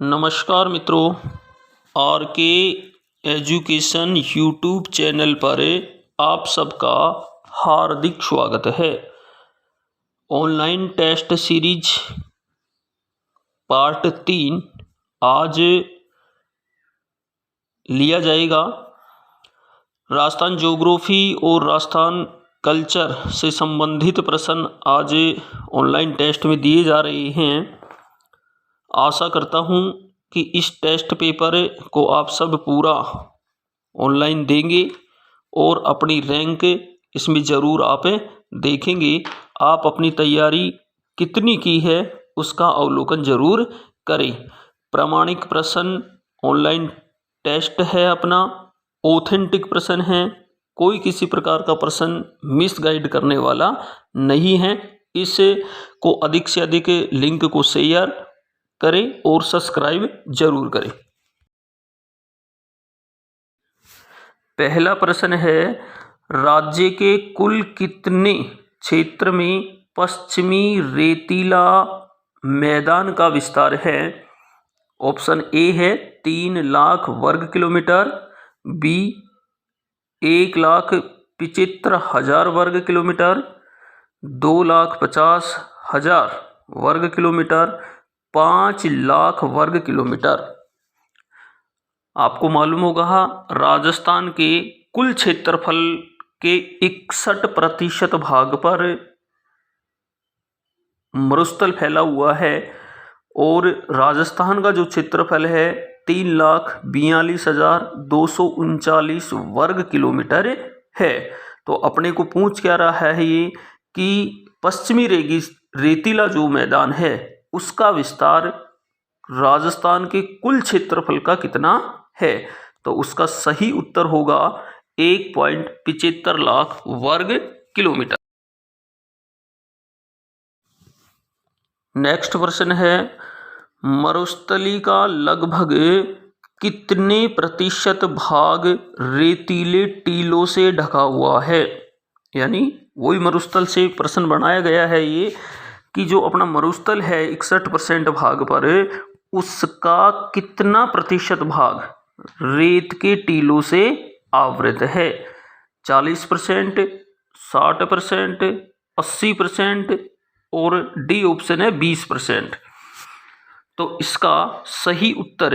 नमस्कार मित्रों, आर के एजुकेशन यूट्यूब चैनल पर आप सबका हार्दिक स्वागत है। ऑनलाइन टेस्ट सीरीज पार्ट 3 आज लिया जाएगा। राजस्थान ज्योग्राफी और राजस्थान कल्चर से संबंधित प्रश्न आज ऑनलाइन टेस्ट में दिए जा रहे हैं। आशा करता हूँ कि इस टेस्ट पेपर को आप सब पूरा ऑनलाइन देंगे और अपनी रैंक इसमें ज़रूर आप देखेंगे। आप अपनी तैयारी कितनी की है उसका अवलोकन ज़रूर करें। प्रामाणिक प्रश्न ऑनलाइन टेस्ट है, अपना ऑथेंटिक प्रश्न है, कोई किसी प्रकार का प्रश्न मिसगाइड करने वाला नहीं है। इसको अधिक से अधिक लिंक को शेयर करें और सब्सक्राइब जरूर करें। पहला प्रश्न है, राज्य के कुल कितने क्षेत्र में पश्चिमी रेतीला मैदान का विस्तार है? ऑप्शन ए है 3 लाख वर्ग किलोमीटर, बी 1,75,000 वर्ग किलोमीटर, 2,50,000 वर्ग किलोमीटर, 5 लाख वर्ग किलोमीटर। आपको मालूम होगा राजस्थान के कुल क्षेत्रफल के 61% भाग पर मरुस्थल फैला हुआ है और राजस्थान का जो क्षेत्रफल है 3,42,239 वर्ग किलोमीटर है। तो अपने को पूछ क्या रहा है ये कि पश्चिमी रेतीला जो मैदान है उसका विस्तार राजस्थान के कुल क्षेत्रफल का कितना है? तो उसका सही उत्तर होगा 1.75 लाख वर्ग किलोमीटर। नेक्स्ट प्रश्न है, मरुस्थली का लगभग कितने प्रतिशत भाग रेतीले टीलों से ढका हुआ है? यानी वही मरुस्थल से प्रश्न बनाया गया है ये कि जो अपना मरुस्थल है 61% भाग पर उसका कितना प्रतिशत भाग रेत के टीलों से आवृत है? 40%, 60%, 80% और डी ऑप्शन है 20%। तो इसका सही उत्तर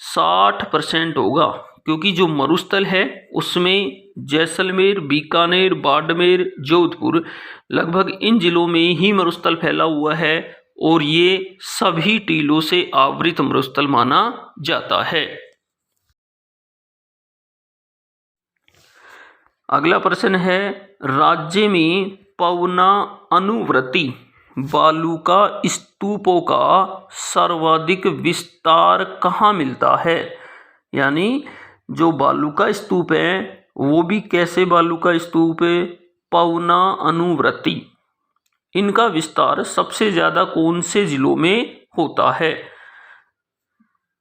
60% होगा, क्योंकि जो मरुस्थल है उसमें जैसलमेर, बीकानेर, बाड़मेर, जोधपुर लगभग इन जिलों में ही मरुस्थल फैला हुआ है और ये सभी टीलों से आवृत मरुस्थल माना जाता है। अगला प्रश्न है, राज्य में पवना अनुवर्ती बालू का स्तूपों का सर्वाधिक विस्तार कहाँ मिलता है? यानी जो बालू का स्तूप है वो भी कैसे बालू का स्तूप है? पवना अनुवर्ती। इनका विस्तार सबसे ज्यादा कौन से जिलों में होता है?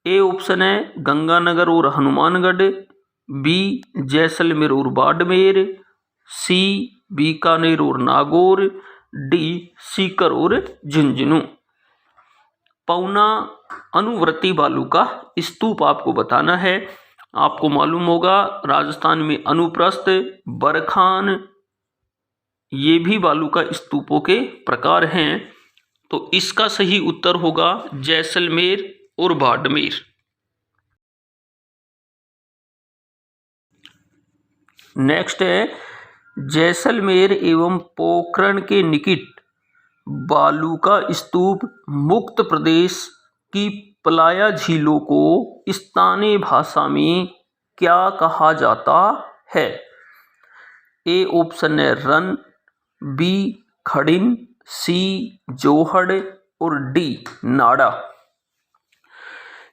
ए ऑप्शन है गंगानगर और हनुमानगढ़, बी जैसलमेर और बाड़मेर, सी बीकानेर और नागौर, डी सीकर और झुंझुनू। पवना अनुवर्ती बालू का स्तूप आपको बताना है। आपको मालूम होगा राजस्थान में अनुप्रस्थ, बरखान ये भी बालू का स्तूपों के प्रकार हैं। तो इसका सही उत्तर होगा जैसलमेर और बाड़मेर। नेक्स्ट है, जैसलमेर एवं पोखरण के निकट बालू का स्तूप मुक्त प्रदेश की पलाया झीलों को स्थानीय भाषा में क्या कहा जाता है? ए ऑप्शन है रन, बी खड़िन, सी जोहड़ और डी नाड़ा।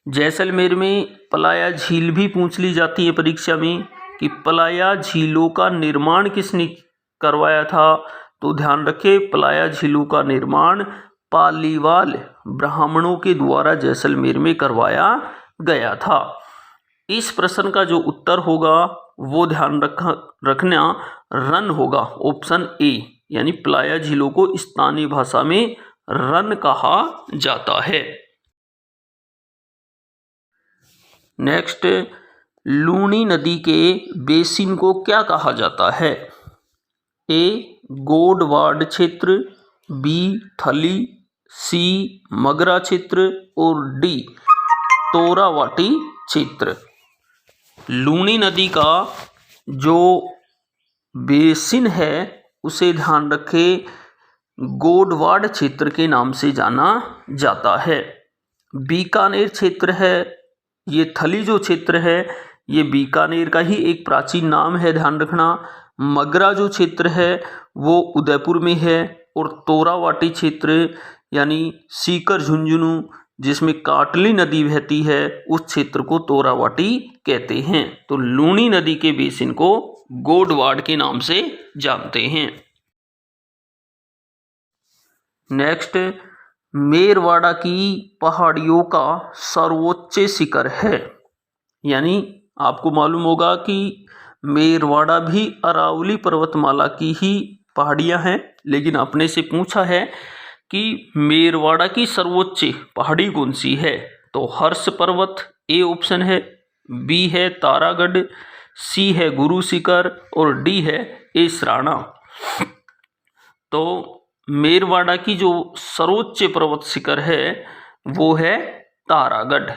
जैसलमेर में पलाया झील भी पूछ ली जाती है परीक्षा में कि पलाया झीलों का निर्माण किसने करवाया था? तो ध्यान रखें, पलाया झीलों का निर्माण पालीवाल ब्राह्मणों के द्वारा जैसलमेर में करवाया गया था। इस प्रश्न का जो उत्तर होगा वो ध्यान रखना रन होगा, ऑप्शन ए। यानी पलाया झीलों को स्थानीय भाषा में रन कहा जाता है। नेक्स्ट, लूनी नदी के बेसिन को क्या कहा जाता है? ए गोडवाड क्षेत्र, बी थली, सी मगरा क्षेत्र और डी तोरावाटी क्षेत्र। लूनी नदी का जो बेसिन है उसे ध्यान रखें गोडवाड क्षेत्र के नाम से जाना जाता है। बीकानेर क्षेत्र है, ये थली जो क्षेत्र है ये बीकानेर का ही एक प्राचीन नाम है, ध्यान रखना। मगरा जो क्षेत्र है वो उदयपुर में है और तोरावाटी क्षेत्र यानी सीकर झुंझुनू जिसमें काटली नदी बहती है उस क्षेत्र को तोरावाटी कहते हैं। तो लूनी नदी के बेसिन को गोडवाड के नाम से जानते हैं। नेक्स्ट, मेरवाड़ा की पहाड़ियों का सर्वोच्च शिखर है, यानी आपको मालूम होगा कि मेरवाड़ा भी अरावली पर्वतमाला की ही पहाड़ियां हैं, लेकिन अपने से पूछा है कि मेरवाड़ा की सर्वोच्च पहाड़ी कौन सी है? तो हर्ष पर्वत ए ऑप्शन है, बी है तारागढ़, सी है गुरु शिखर और डी है एसराणा। तो मेरवाड़ा की जो सर्वोच्च पर्वत शिखर है वो है तारागढ़।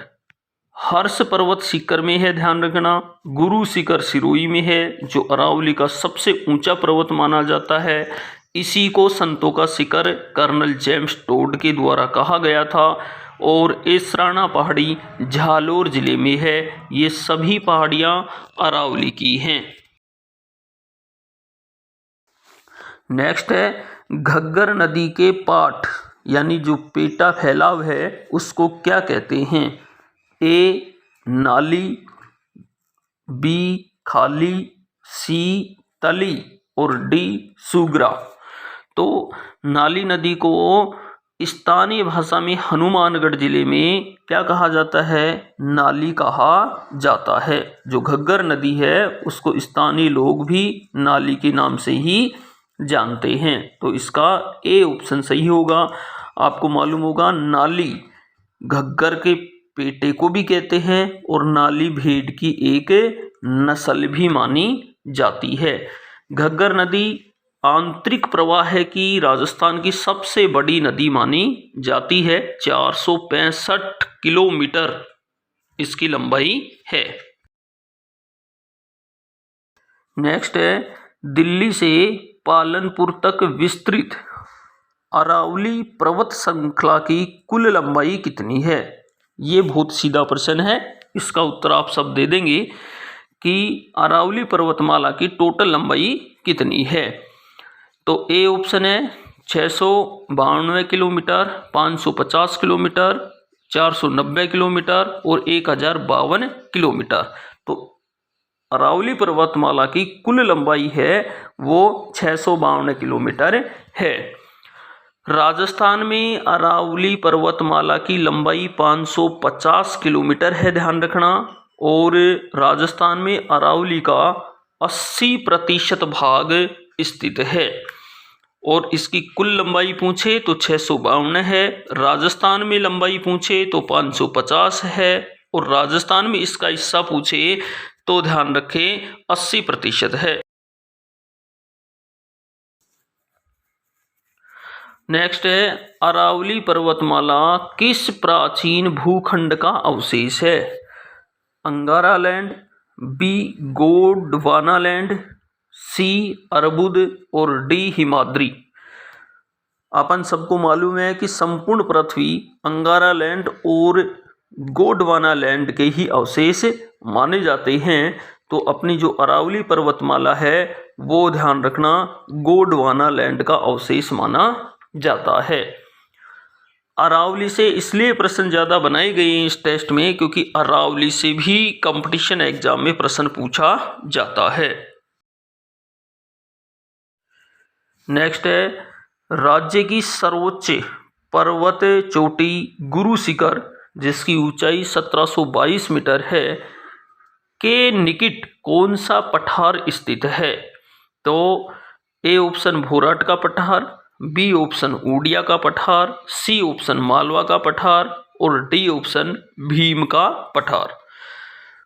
हर्ष पर्वत शिखर में है, ध्यान रखना। गुरु शिखर सिरोही में है जो अरावली का सबसे ऊंचा पर्वत माना जाता है। इसी को संतों का शिखर कर्नल जेम्स टोड के द्वारा कहा गया था। और एसराणा पहाड़ी झालोर जिले में है। ये सभी पहाड़ियां अरावली की हैं। नेक्स्ट है घग्गर नदी के पाठ यानी जो पेटा फैलाव है उसको क्या कहते हैं? ए नाली, बी खाली, सी तली और डी सुगरा। तो नाली नदी को स्थानीय भाषा में हनुमानगढ़ जिले में क्या कहा जाता है? नाली कहा जाता है। जो घग्गर नदी है उसको स्थानीय लोग भी नाली के नाम से ही जानते हैं। तो इसका ए ऑप्शन सही होगा। आपको मालूम होगा नाली घग्गर के पेटे को भी कहते हैं और नाली भेड़ की एक नस्ल भी मानी जाती है। घग्गर नदी आंतरिक प्रवाह की राजस्थान की सबसे बड़ी नदी मानी जाती है। 465 किलोमीटर इसकी लंबाई है। नेक्स्ट है दिल्ली से पालनपुर तक विस्तृत अरावली पर्वत श्रृंखला की कुल लंबाई कितनी है? ये बहुत सीधा प्रश्न है, इसका उत्तर आप सब दे देंगे कि अरावली पर्वतमाला की टोटल लंबाई कितनी है। तो ए ऑप्शन है 692 किलोमीटर, 550 किलोमीटर, 490 किलोमीटर और 1052 किलोमीटर। तो अरावली पर्वतमाला की कुल लंबाई है वो 652 किलोमीटर है। राजस्थान में अरावली पर्वतमाला की लंबाई 550 किलोमीटर है, ध्यान रखना। और राजस्थान में अरावली का 80% भाग स्थित है। और इसकी कुल लंबाई पूछे तो 652 है, राजस्थान में लंबाई पूछे तो 550 है और राजस्थान में इसका हिस्सा पूछे तो ध्यान रखें 80% है। नेक्स्ट है अरावली पर्वतमाला किस प्राचीन भूखंड का अवशेष है? Angara land, B Gondwana land, C Arbud और डी हिमाद्री। अपन सबको मालूम है कि संपूर्ण पृथ्वी अंगारा लैंड और गोंडवाना लैंड के ही अवशेष माने जाते हैं। तो अपनी जो अरावली पर्वतमाला है वो ध्यान रखना गोंडवाना लैंड का अवशेष माना जाता है। अरावली से इसलिए प्रश्न ज़्यादा बनाए गए हैं इस टेस्ट में क्योंकि अरावली से भी कंपटीशन एग्जाम में प्रश्न पूछा जाता है। नेक्स्ट है राज्य की सर्वोच्च पर्वत चोटी गुरु शिखर जिसकी ऊंचाई 1722 मीटर है के निकट कौन सा पठार स्थित है? तो ए ऑप्शन भोराट का पठार, बी ऑप्शन ऊडिया का पठार, सी ऑप्शन मालवा का पठार और डी ऑप्शन भीम का पठार।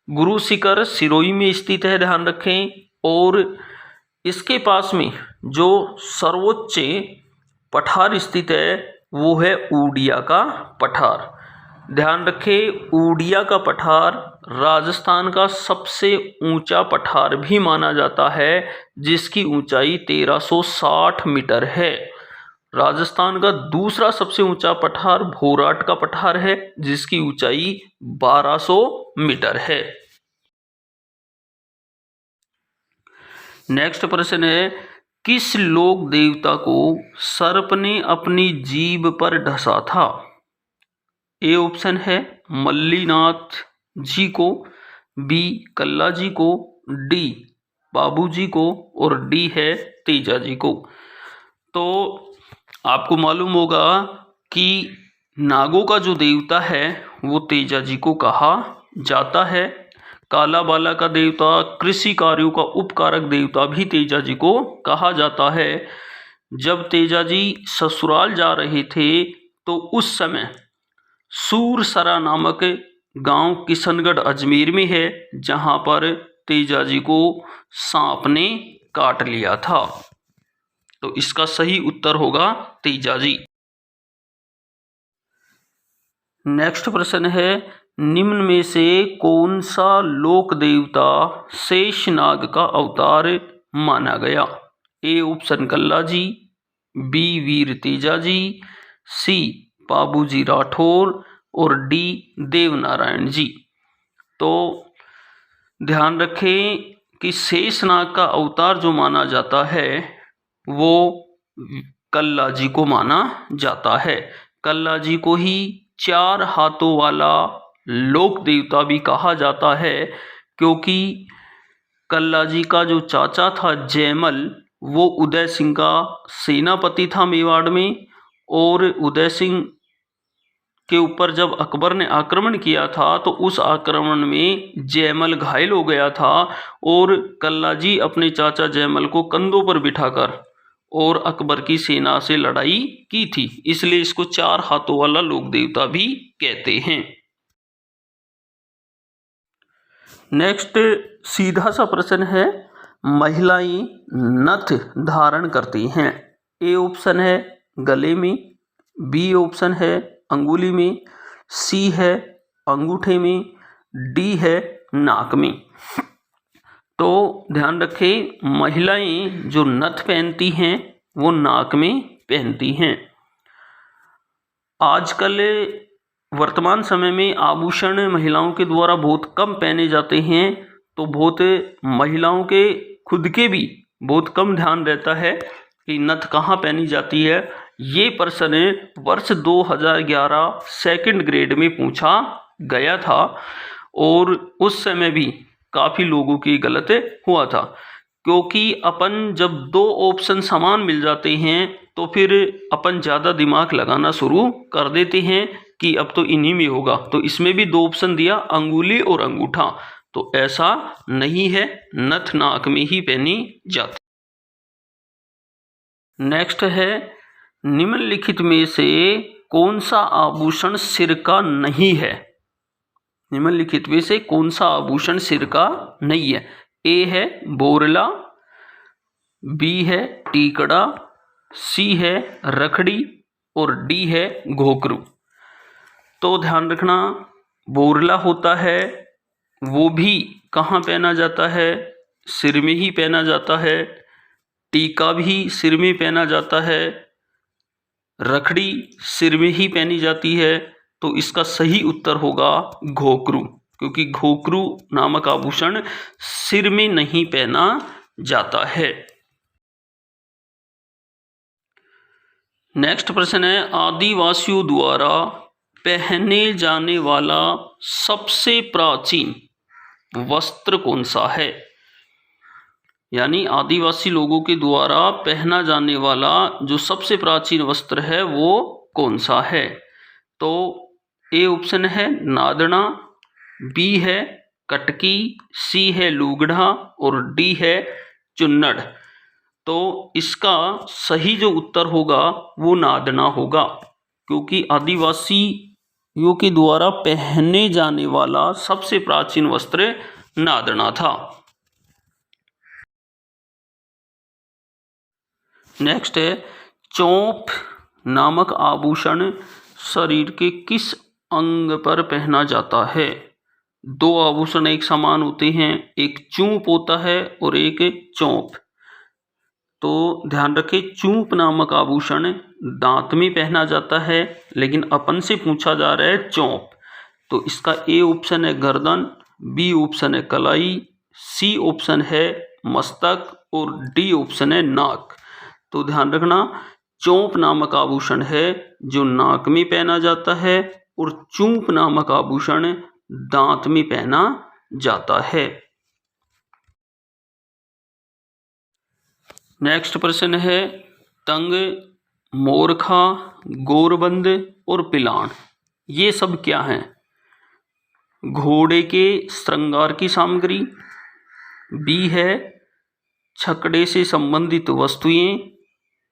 गुरु शिखर सिरोही में स्थित है, ध्यान रखें। और इसके पास में जो सर्वोच्च पठार स्थित है वो है ऊडिया का पठार। ध्यान रखें, ऊडिया का पठार राजस्थान का सबसे ऊंचा पठार भी माना जाता है, जिसकी ऊंचाई 1360 मीटर है। राजस्थान का दूसरा सबसे ऊंचा पठार भोराट का पठार है, जिसकी ऊंचाई 1200 मीटर है। नेक्स्ट प्रश्न है, किस लोक देवता को सर्प ने अपनी जीभ पर ढसा था? ए ऑप्शन है मल्लीनाथ जी को, बी कल्ला जी को, डी बाबू जी को, और डी है तेजा जी को। तो आपको मालूम होगा कि नागों का जो देवता है वो तेजा जी को कहा जाता है। काला बाला का देवता, कृषि कार्यों का उपकारक देवता भी तेजा जी को कहा जाता है। जब तेजा जी ससुराल जा रहे थे तो उस समय सूरसरा नामक गांव किशनगढ़ अजमेर में है, जहां पर तेजा जी को सांप ने काट लिया था। तो इसका सही उत्तर होगा तेजा जी। नेक्स्ट प्रश्न है, निम्न में से कौन सा लोक देवता शेषनाग का अवतार माना गया? A option Kalla ji, B Veer Teja ji, C Babuji Rathore, और डी देवनारायण जी। तो ध्यान रखें कि शेषनाग का अवतार जो माना जाता है वो कल्ला जी को माना जाता है। कल्ला जी को ही 4 हाथों वाला लोक देवता भी कहा जाता है, क्योंकि कल्ला जी का जो चाचा था जयमल, वो उदय सिंह का सेनापति था मेवाड़ में। और उदय सिंह के ऊपर जब अकबर ने आक्रमण किया था तो उस आक्रमण में जयमल घायल हो गया था, और कल्ला जी अपने चाचा जयमल को कंधों पर बिठाकर और अकबर की सेना से लड़ाई की थी, इसलिए इसको 4 हाथों वाला लोक देवता भी कहते हैं। नेक्स्ट सीधा सा प्रश्न है, महिलाएं नथ धारण करती हैं। ए ऑप्शन है गले में, बी ऑप्शन है अंगुली में, सी है अंगूठे में, डी है नाक में। तो ध्यान रखें, महिलाएं जो नथ पहनती हैं वो नाक में पहनती हैं। आजकल वर्तमान समय में आभूषण महिलाओं के द्वारा बहुत कम पहने जाते हैं, तो बहुत महिलाओं के खुद के भी बहुत कम ध्यान रहता है कि नथ कहाँ पहनी जाती है। ये प्रश्न वर्ष 2011 सेकंड ग्रेड में पूछा गया था, और उस समय भी काफ़ी लोगों की गलत हुआ था, क्योंकि अपन जब 2 ऑप्शन समान मिल जाते हैं तो फिर अपन ज़्यादा दिमाग लगाना शुरू कर देते हैं कि अब तो इन्हीं में होगा। तो इसमें भी 2 ऑप्शन दिया, अंगुली और अंगूठा, तो ऐसा नहीं है, नथ नाक में ही पहनी जाती। नेक्स्ट है, निम्नलिखित में से कौन सा आभूषण सिर का नहीं है? निम्नलिखित में से कौन सा आभूषण सिर का नहीं है? ए है बोरला, बी है टीकड़ा, सी है रखड़ी, और डी है घोकरू। तो ध्यान रखना, बोरला होता है वो भी कहाँ पहना जाता है? सिर में ही पहना जाता है। टीका भी सिर में पहना जाता है, रखड़ी सिर में ही पहनी जाती है। तो इसका सही उत्तर होगा घोकरू, क्योंकि घोकरू नामक आभूषण सिर में नहीं पहना जाता है। नेक्स्ट प्रश्न है, आदिवासियों द्वारा पहने जाने वाला सबसे प्राचीन वस्त्र कौन सा है? यानी आदिवासी लोगों के द्वारा पहना जाने वाला जो सबसे प्राचीन वस्त्र है वो कौन सा है? तो ए ऑप्शन है नादना, बी है कटकी, सी है लूगड़ा, और डी है चुन्नड़। तो इसका सही जो उत्तर होगा वो नादना होगा, क्योंकि आदिवासी के द्वारा पहने जाने वाला सबसे प्राचीन वस्त्र नादना था। नेक्स्ट है, चौंप नामक आभूषण शरीर के किस अंग पर पहना जाता है? दो आभूषण एक समान होते हैं, एक चूंप होता है और एक चौंप। तो ध्यान रखें, चूंप नामक आभूषण दांत में पहना जाता है, लेकिन अपन से पूछा जा रहा है चौंप। तो इसका ए ऑप्शन है गर्दन, बी ऑप्शन है कलाई, सी ऑप्शन है मस्तक और डी ऑप्शन है नाक। तो ध्यान रखना, चौंप नामक आभूषण है जो नाक में पहना जाता है और चूंप नामक आभूषण दांत में पहना जाता है। नेक्स्ट प्रश्न है, तंग, मोरखा, गोरबंद और पिलान ये सब क्या हैं? घोड़े के श्रृंगार की सामग्री, बी है छकड़े से संबंधित वस्तुएं,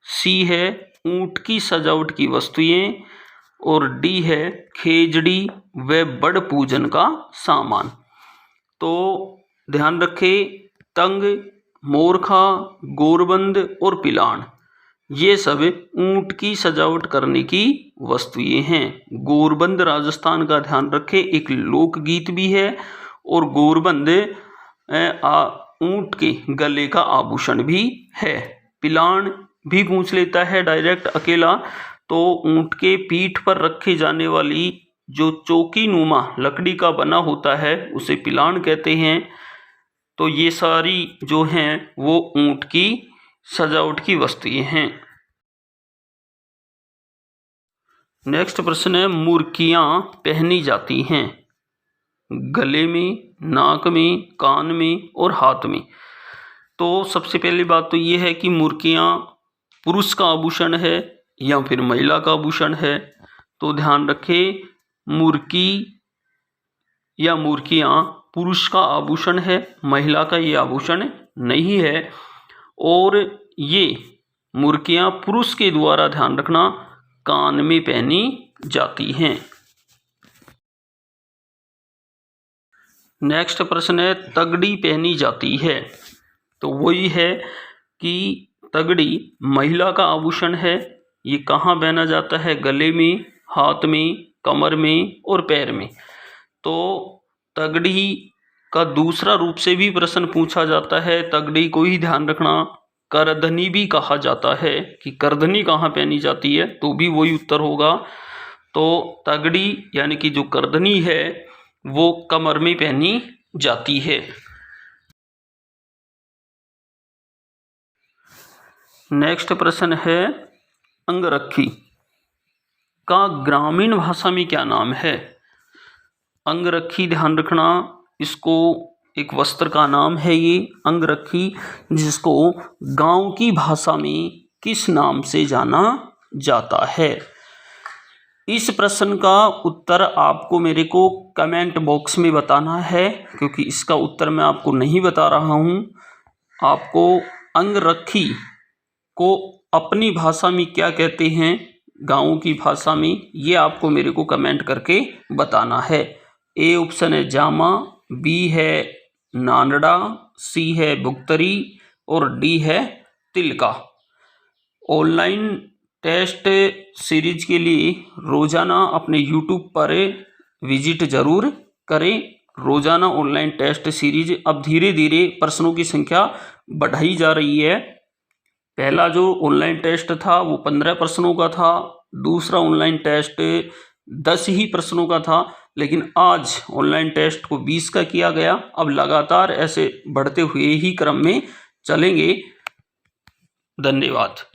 सी है ऊंट की सजावट की वस्तुएं और डी है खेजड़ी व बड़ पूजन का सामान। तो ध्यान रखें, तंग, मोरखा, गोरबंद और पिलान ये सब ऊंट की सजावट करने की वस्तुएं हैं। गोरबंद राजस्थान का ध्यान रखें एक लोकगीत भी है और गोरबंद ऊंट के गले का आभूषण भी है। पिलान भी पूछ लेता है डायरेक्ट अकेला, तो ऊंट के पीठ पर रखे जाने वाली जो चौकी नुमा लकड़ी का बना होता है उसे पिलान कहते हैं। तो ये सारी जो हैं वो ऊंट की सजावट की वस्तुएं हैं। नेक्स्ट प्रश्न है, मुर्कियां पहनी जाती हैं गले में, नाक में, कान में और हाथ में। तो सबसे पहली बात तो ये है कि मुर्कियां पुरुष का आभूषण है या फिर महिला का आभूषण है। तो ध्यान रखें, मुर्की या मुर्कियां पुरुष का आभूषण है, महिला का ये आभूषण नहीं है। और ये मुर्कियां पुरुष के द्वारा, ध्यान रखना, कान में पहनी जाती हैं। नेक्स्ट प्रश्न है, तगड़ी पहनी जाती है। तो वही है कि तगड़ी महिला का आभूषण है। ये कहाँ पहना जाता है? गले में, हाथ में, कमर में और पैर में। तो तगड़ी का दूसरा रूप से भी प्रश्न पूछा जाता है। तगड़ी को ही ध्यान रखना करधनी भी कहा जाता है कि करधनी कहाँ पहनी जाती है, तो भी वही उत्तर होगा। तो तगड़ी यानी कि जो करधनी है वो कमर में पहनी जाती है। नेक्स्ट प्रश्न है, अंगरखी का ग्रामीण भाषा में क्या नाम है? अंगरखी ध्यान रखना, इसको एक वस्त्र का नाम है ये अंगरखी, जिसको गांव की भाषा में किस नाम से जाना जाता है? इस प्रश्न का उत्तर आपको मेरे को कमेंट बॉक्स में बताना है, क्योंकि इसका उत्तर मैं आपको नहीं बता रहा हूँ। आपको अंगरखी को अपनी भाषा में क्या कहते हैं, गाँव की भाषा में, ये आपको मेरे को कमेंट करके बताना है। ए ऑप्शन है जामा, बी है नानड़ा, सी है बुक्तरी और डी है तिलका। ऑनलाइन टेस्ट सीरीज के लिए रोज़ाना अपने यूट्यूब पर विजिट ज़रूर करें। रोज़ाना ऑनलाइन टेस्ट सीरीज अब धीरे धीरे प्रश्नों की संख्या बढ़ाई जा रही है। पहला जो ऑनलाइन टेस्ट था वो 15 प्रश्नों का था, दूसरा ऑनलाइन टेस्ट 10 ही प्रश्नों का था, लेकिन आज ऑनलाइन टेस्ट को 20 का किया गया। अब लगातार ऐसे बढ़ते हुए ही क्रम में चलेंगे। धन्यवाद।